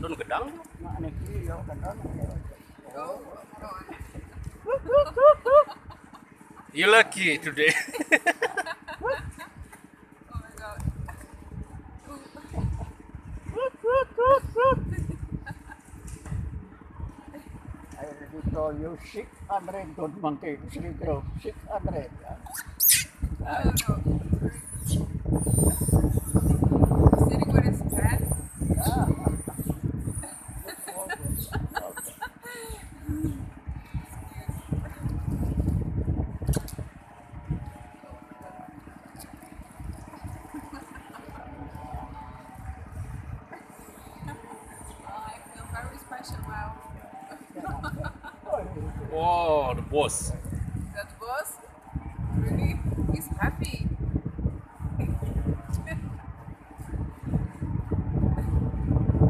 don gedang. Nak ni kiri yo kan. Oh, You lucky today. oh my god. I already told you 600 good monkey, 600. Oh no. Sitting with his pants. I feel very special now. Oh, the boss. That was really, he's happy.